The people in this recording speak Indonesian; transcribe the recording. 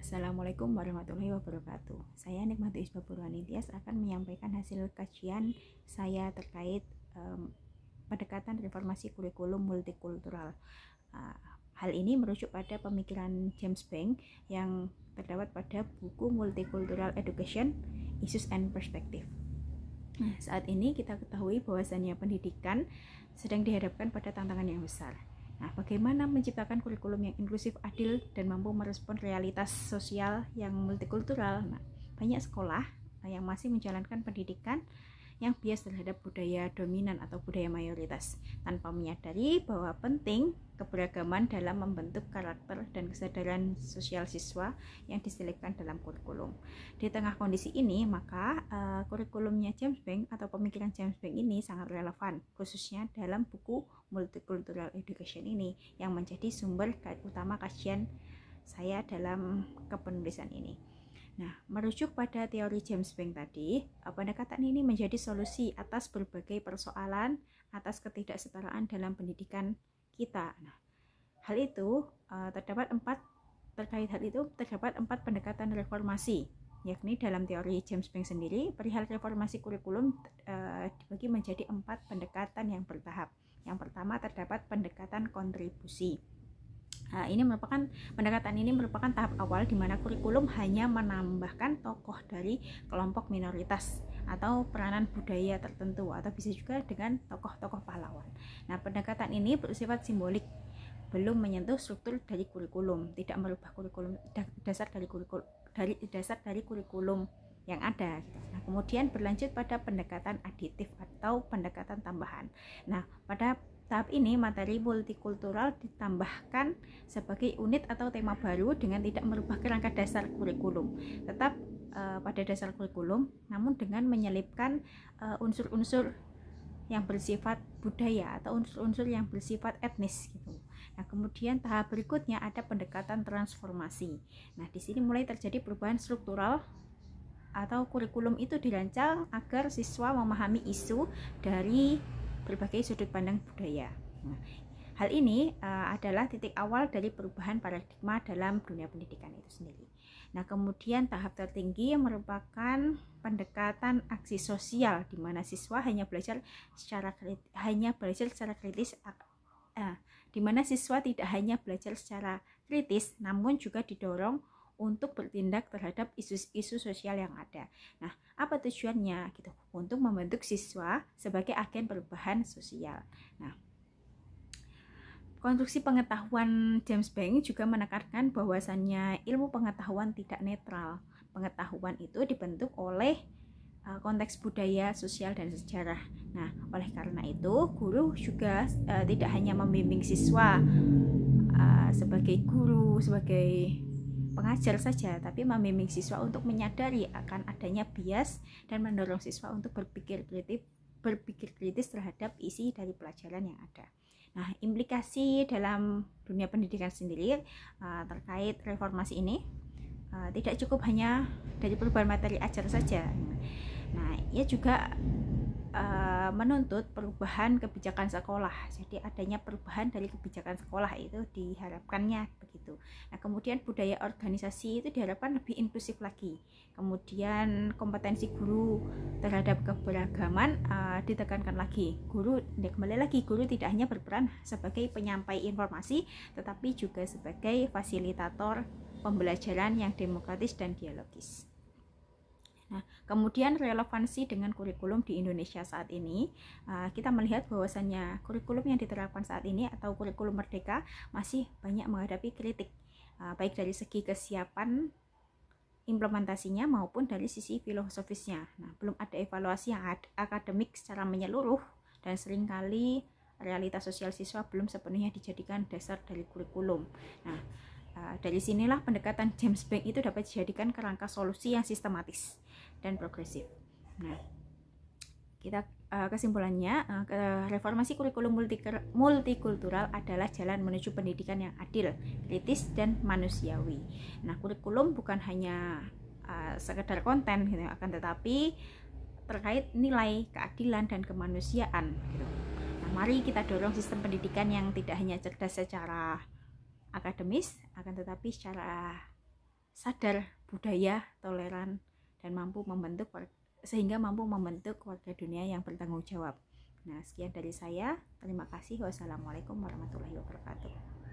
Assalamualaikum warahmatullahi wabarakatuh. Saya Nikmati Isba Purwanitias akan menyampaikan hasil kajian saya terkait pendekatan reformasi kurikulum multikultural. Hal ini merujuk pada pemikiran James Bank yang terdapat pada buku Multicultural Education, Issues and Perspective. Saat ini kita ketahui bahwasannya pendidikan sedang dihadapkan pada tantangan yang besar. Bagaimana menciptakan kurikulum yang inklusif, adil, dan mampu merespon realitas sosial yang multikultural? Banyak sekolah yang masih menjalankan pendidikan yang bias terhadap budaya dominan atau budaya mayoritas, tanpa menyadari bahwa penting keberagaman dalam membentuk karakter dan kesadaran sosial siswa yang diselipkan dalam kurikulum. Di tengah kondisi ini, maka kurikulumnya James Bank atau pemikiran James Bank ini sangat relevan, khususnya dalam buku Multicultural Education ini, yang menjadi sumber utama kajian saya dalam kepenulisan ini. Merujuk pada teori James Bank tadi, pendekatan ini menjadi solusi atas berbagai persoalan atas ketidaksetaraan dalam pendidikan kita. Terkait hal itu terdapat 4 pendekatan reformasi, yakni dalam teori James Bank sendiri, perihal reformasi kurikulum dibagi menjadi 4 pendekatan yang bertahap. Yang pertama terdapat pendekatan kontribusi. Pendekatan ini merupakan tahap awal di mana kurikulum hanya menambahkan tokoh dari kelompok minoritas atau peranan budaya tertentu, atau bisa juga dengan tokoh-tokoh pahlawan. Pendekatan ini bersifat simbolik, belum menyentuh struktur dari kurikulum, tidak merubah kurikulum dasar dari kurikulum yang ada. Kemudian berlanjut pada pendekatan aditif atau pendekatan tambahan. Pada tahap ini, materi multikultural ditambahkan sebagai unit atau tema baru dengan tidak merubah kerangka dasar kurikulum, tetap pada dasar kurikulum, namun dengan menyelipkan unsur-unsur yang bersifat budaya atau unsur-unsur yang bersifat etnis gitu. Kemudian tahap berikutnya ada pendekatan transformasi. Di sini mulai terjadi perubahan struktural atau kurikulum itu dirancang agar siswa memahami isu dari berbagai sudut pandang budaya. Hal ini adalah titik awal dari perubahan paradigma dalam dunia pendidikan itu sendiri. Kemudian tahap tertinggi merupakan pendekatan aksi sosial, di mana siswa di mana siswa tidak hanya belajar secara kritis, namun juga didorong untuk bertindak terhadap isu-isu sosial yang ada. Apa tujuannya? Untuk membentuk siswa sebagai agen perubahan sosial. Konstruksi pengetahuan James Bank juga menekankan bahwasannya ilmu pengetahuan tidak netral. Pengetahuan itu dibentuk oleh konteks budaya, sosial, dan sejarah. Oleh karena itu, guru juga tidak hanya membimbing siswa sebagai guru, sebagai pengajar saja, tapi membimbing siswa untuk menyadari akan adanya bias dan mendorong siswa untuk berpikir kritis terhadap isi dari pelajaran yang ada. Implikasi dalam dunia pendidikan sendiri terkait reformasi ini tidak cukup hanya dari perubahan materi ajar saja. Ia juga menuntut perubahan kebijakan sekolah. Jadi adanya perubahan dari kebijakan sekolah itu diharapkannya begitu. Kemudian budaya organisasi itu diharapkan lebih inklusif lagi. Kemudian kompetensi guru terhadap keberagaman ditekankan lagi. Guru tidak hanya berperan sebagai penyampai informasi, tetapi juga sebagai fasilitator pembelajaran yang demokratis dan dialogis. Kemudian relevansi dengan kurikulum di Indonesia saat ini, kita melihat bahwasannya kurikulum yang diterapkan saat ini atau kurikulum merdeka masih banyak menghadapi kritik, baik dari segi kesiapan implementasinya maupun dari sisi filosofisnya. Belum ada evaluasi yang akademik secara menyeluruh, dan seringkali realitas sosial siswa belum sepenuhnya dijadikan dasar dari kurikulum. Dari sinilah pendekatan James Bank itu dapat dijadikan kerangka solusi yang sistematis dan progresif. Kesimpulannya, reformasi kurikulum multikultural adalah jalan menuju pendidikan yang adil, kritis, dan manusiawi. Kurikulum bukan hanya sekedar konten, akan tetapi terkait nilai, keadilan, dan kemanusiaan. Mari kita dorong sistem pendidikan yang tidak hanya cerdas secara akademis, akan tetapi secara sadar budaya, toleran, dan sehingga mampu membentuk warga dunia yang bertanggung jawab. Nah, sekian dari saya. Terima kasih. Wassalamualaikum warahmatullahi wabarakatuh.